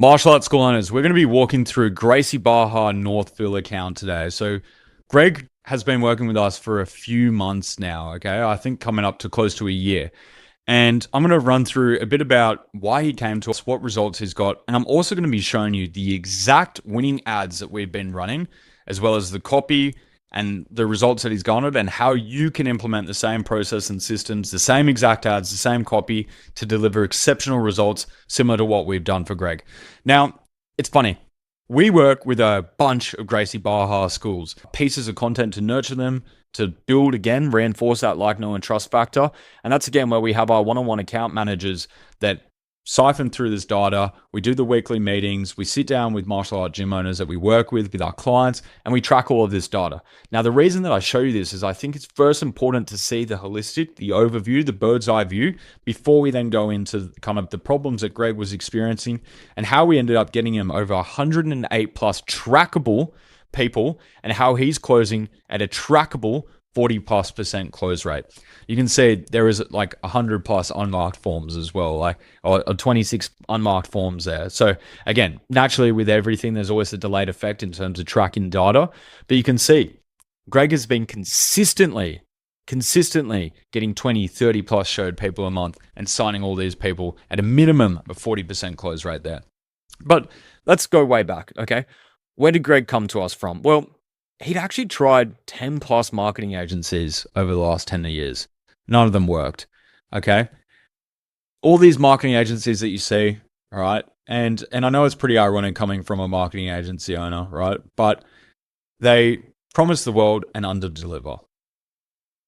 Martial arts school owners, we're going to be walking through Gracie Barra Northville account today. So, Greg has been working with us for a few months now, okay? I think coming up to close to a year. And I'm going to run through a bit about why he came to us, what results he's got, and I'm also going to be showing you the exact winning ads that we've been running, as well as the copy and the results that he's garnered, and how you can implement the same process and systems, the same exact ads, the same copy to deliver exceptional results similar to what we've done for Greg. Now, it's funny. We work with a bunch of Gracie Barra schools, pieces of content to nurture them, to build again, reinforce that like, know, and trust factor. And that's again where we have our one-on-one account managers that siphon through this data. We do the weekly meetings. We sit down with martial art gym owners that we work with our clients, and we track all of this data. Now, the reason that I show you this is I think it's first important to see the holistic, the overview, the bird's eye view, before we then go into kind of the problems that Greg was experiencing and how we ended up getting him over 108 plus trackable people and how he's closing at a trackable 40+% close rate. You can see there is like 100 plus unmarked forms as well, like or 26 unmarked forms there. So again, naturally with everything, there's always a delayed effect in terms of tracking data, but you can see Greg has been consistently getting 20, 30 plus showed people a month and signing all these people at a minimum of 40% close rate there. But let's go way back, okay? Where did Greg come to us from? Well, he'd actually tried 10 plus marketing agencies over the last 10 years. None of them worked. Okay. All these marketing agencies that you see, all right. And I know it's pretty ironic coming from a marketing agency owner, right? But they promise the world and underdeliver.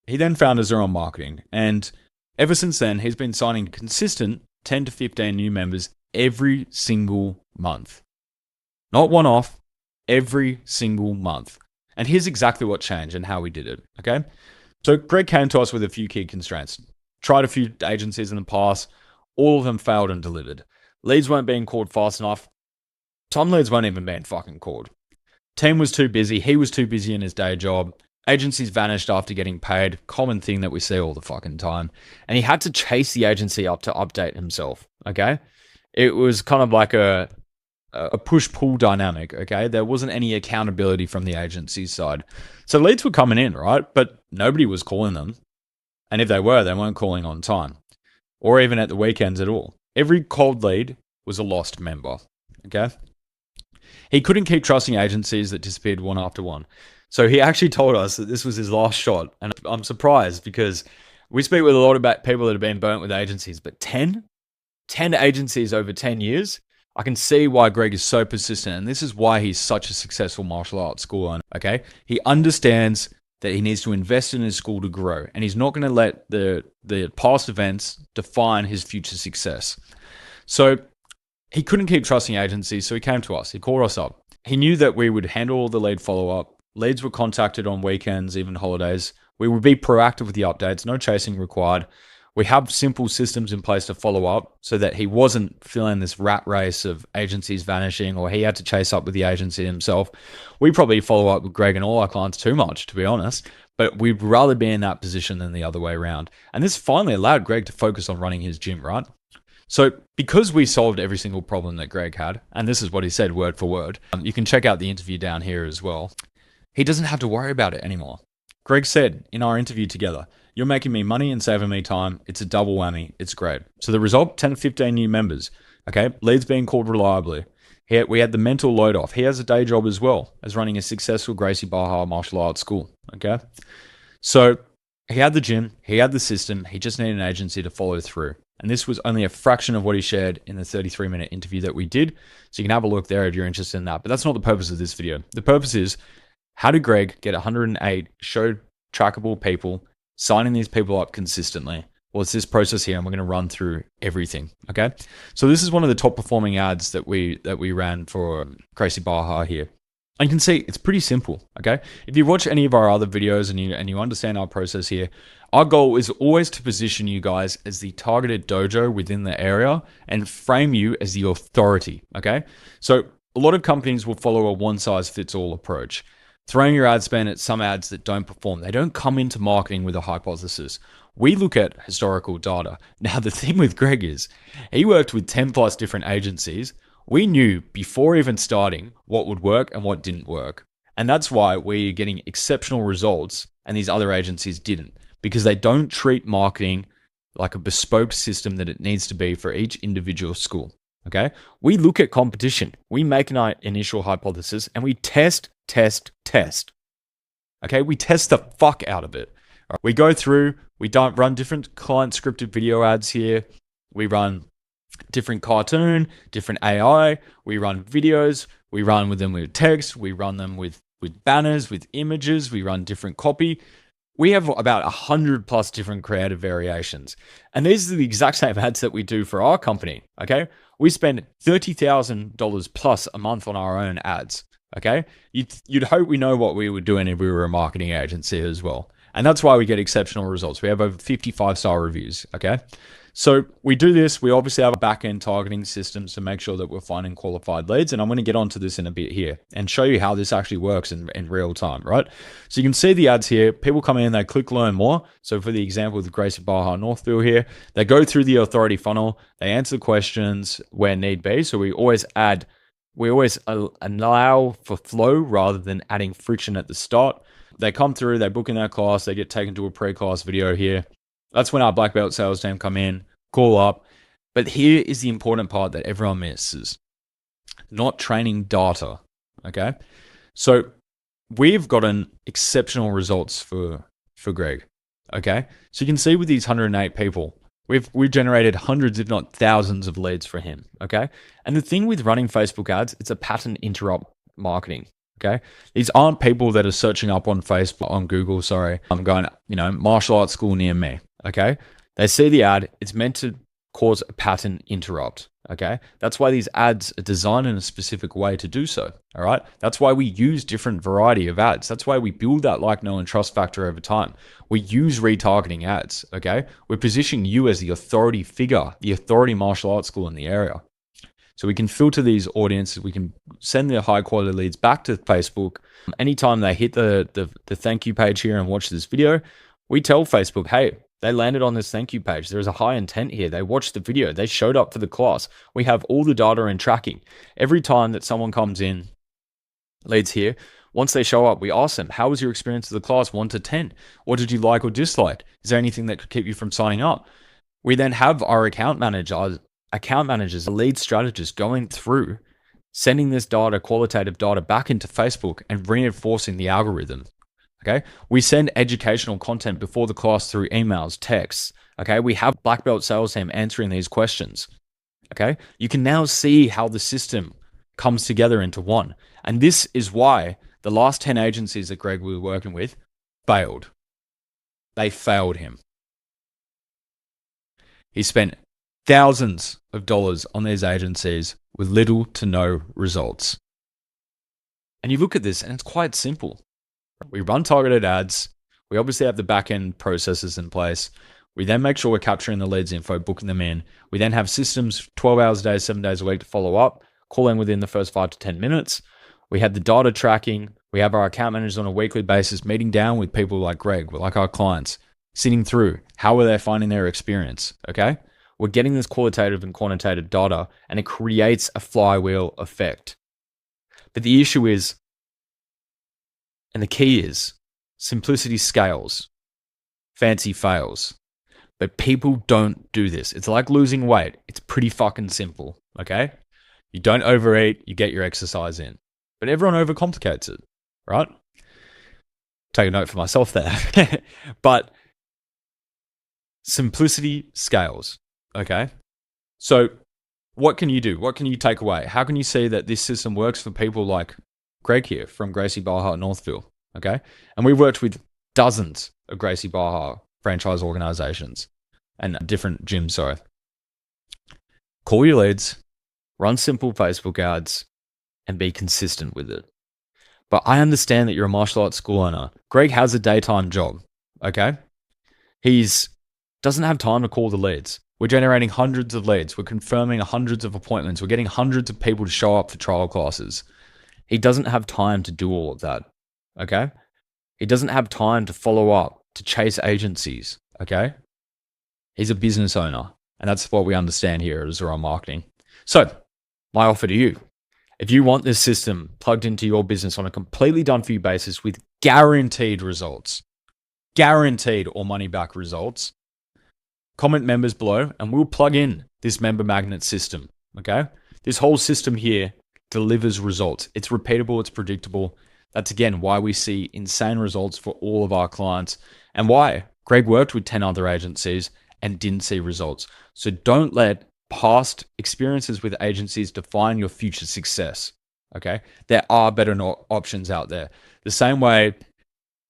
He then founded Zero Marketing. And ever since then, he's been signing consistent 10 to 15 new members every single month. Not one off, every single month. And here's exactly what changed and how we did it, okay? So Greg came to us with a few key constraints. Tried a few agencies in the past. All of them failed and delivered. Leads weren't being called fast enough. Some leads weren't even being fucking called. Team was too busy. He was too busy in his day job. Agencies vanished after getting paid. Common thing that we see all the fucking time. And he had to chase the agency up to update himself, okay? It was kind of like a push-pull dynamic, okay? There wasn't any accountability from the agency side. So leads were coming in, right? But nobody was calling them. And if they were, they weren't calling on time. Or even at the weekends at all. Every cold lead was a lost member, okay? He couldn't keep trusting agencies that disappeared one after one. So he actually told us that this was his last shot. And I'm surprised because we speak with a lot about people that have been burnt with agencies, but 10 agencies over 10 years? I can see why Greg is so persistent, and this is why he's such a successful martial arts school owner, okay? He understands that he needs to invest in his school to grow, and he's not going to let the past events define his future success. So he couldn't keep trusting agencies, so he came to us. He called us up. He knew that we would handle all the lead follow-up. Leads were contacted on weekends, even holidays. We would be proactive with the updates, no chasing required. We have simple systems in place to follow up so that he wasn't feeling this rat race of agencies vanishing or he had to chase up with the agency himself. We probably follow up with Greg and all our clients too much, to be honest, but we'd rather be in that position than the other way around. And this finally allowed Greg to focus on running his gym, right? So because we solved every single problem that Greg had, and this is what he said word for word, you can check out the interview down here as well. He doesn't have to worry about it anymore. Greg said in our interview together, "You're making me money and saving me time. It's a double whammy. It's great." So the result, 10 to 15 new members. Okay, leads being called reliably. We had the mental load off. He has a day job as well as running a successful Gracie Barra martial arts school. Okay, so he had the gym, he had the system. He just needed an agency to follow through. And this was only a fraction of what he shared in the 33-minute interview that we did. So you can have a look there if you're interested in that. But that's not the purpose of this video. The purpose is, how did Greg get 108 showed trackable people, signing these people up consistently? Well, it's this process here, and we're going to run through everything, okay? So this is one of the top performing ads that we ran for Gracie Barra here. And you can see it's pretty simple, okay? If you watch any of our other videos and you understand our process here, our goal is always to position you guys as the targeted dojo within the area and frame you as the authority, okay? So a lot of companies will follow a one-size-fits-all approach, throwing your ad spend at some ads that don't perform. They don't come into marketing with a hypothesis. We look at historical data. Now, the thing with Greg is he worked with 10 plus different agencies, We knew before even starting what would work and what didn't work. And that's why we're getting exceptional results and these other agencies didn't, because they don't treat marketing like a bespoke system that it needs to be for each individual school. Okay. We look at competition, we make an initial hypothesis, and we test. Okay. We test the fuck out of it. We go through, we don't run different client scripted video ads here. We run different cartoon, different AI. We run videos. We run with them with text. We run them with banners, with images. We run different copy. We have about 100 plus different creative variations. And these are the exact same ads that we do for our company. Okay. We spend $30,000 plus a month on our own ads. Okay. You'd hope we know what we were doing if we were a marketing agency as well. And that's why we get exceptional results. We have over 55-star reviews. Okay. So we do this. We obviously have a back-end targeting systems to make sure that we're finding qualified leads. And I'm going to get onto this in a bit here and show you how this actually works in real time, right? So you can see the ads here. People come in, they click learn more. So for the example with Gracie Barra Northville here, they go through the authority funnel. They answer questions where need be. So we always allow for flow rather than adding friction at the start. They come through, they book in their class, they get taken to a pre-class video here. That's when our black belt sales team come in, call up. But here is the important part that everyone misses. Not training data, okay? So we've gotten exceptional results for Greg, okay? So you can see with these 108 people, we've generated hundreds, if not thousands of leads for him, okay? And the thing with running Facebook ads, it's a pattern interrupt marketing. Okay. These aren't people that are searching up on Facebook, on Google, sorry. I'm going, martial arts school near me. Okay. They see the ad. It's meant to cause a pattern interrupt. Okay. That's why these ads are designed in a specific way to do so. All right. That's why we use different variety of ads. That's why we build that like, know, and trust factor over time. We use retargeting ads. Okay. We're positioning you as the authority figure, the authority martial arts school in the area. So we can filter these audiences. We can send the high quality leads back to Facebook. Anytime they hit the thank you page here and watch this video, we tell Facebook, hey, they landed on this thank you page. There's a high intent here. They watched the video. They showed up for the class. We have all the data and tracking. Every time that someone comes in, leads here, once they show up, we ask them, how was your experience of the class 1 to 10? What did you like or dislike? Is there anything that could keep you from signing up? We then have our account managers, lead strategists going through, sending this data, qualitative data back into Facebook and reinforcing the algorithm. Okay. We send educational content before the class through emails, texts. Okay. We have black belt sales team answering these questions. Okay. You can now see how the system comes together into one. And this is why the last 10 agencies that Greg was working with failed. They failed him. He spent thousands of dollars on these agencies with little to no results. And you look at this and it's quite simple. We run targeted ads. We obviously have the back-end processes in place. We then make sure we're capturing the leads info, booking them in. We then have systems 12 hours a day, 7 days a week to follow up, call in within the first 5 to 10 minutes. We have the data tracking. We have our account managers on a weekly basis meeting down with people like Greg, like our clients, sitting through how are they finding their experience, okay? We're getting this qualitative and quantitative data and it creates a flywheel effect. But the issue is, and the key is, simplicity scales, fancy fails. But people don't do this. It's like losing weight. It's pretty fucking simple, okay? You don't overeat, you get your exercise in. But everyone overcomplicates it, right? Take a note for myself there. But simplicity scales. Okay. So what can you do? What can you take away? How can you see that this system works for people like Greg here from Gracie Barra Northville? Okay. And we've worked with dozens of Gracie Barra franchise organizations and different gyms. Sorry. Call your leads, run simple Facebook ads, and be consistent with it. But I understand that you're a martial arts school owner. Greg has a daytime job. Okay. Doesn't have time to call the leads. We're generating hundreds of leads. We're confirming hundreds of appointments. We're getting hundreds of people to show up for trial classes. He doesn't have time to do all of that, okay? He doesn't have time to follow up, to chase agencies, okay? He's a business owner, and that's what we understand here at Azura Marketing. So My offer to you, if you want this system plugged into your business on a completely done for you basis with Guaranteed results, guaranteed or money back results, comment members below and we'll plug in this member magnet system. Okay. This whole system here delivers results. It's repeatable, it's predictable. That's again why we see insane results for all of our clients and why Greg worked with 10 other agencies and didn't see results. So don't let past experiences with agencies define your future success. Okay. There are better options out there. The same way,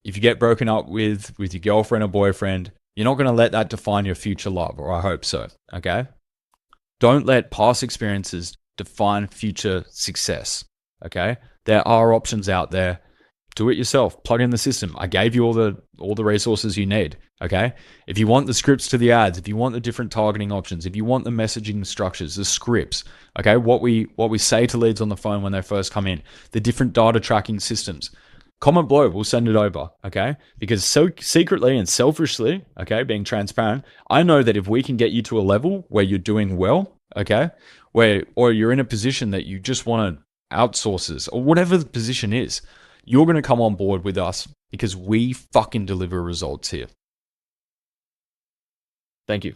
if you get broken up with your girlfriend or boyfriend, you're not going to let that define your future love, or I hope so. Okay. Don't let past experiences define future success. Okay. There are options out there. Do it yourself. Plug in the system. I gave you all the resources you need. Okay. If you want the scripts to the ads, if you want the different targeting options, if you want the messaging structures, the scripts, okay, what we say to leads on the phone when they first come in, the different data tracking systems, comment below. We'll send it over. Okay. Because so secretly and selfishly, okay, being transparent, I know that if we can get you to a level where you're doing well, okay, or you're in a position that you just want to outsource this or whatever the position is, you're going to come on board with us because we fucking deliver results here. Thank you.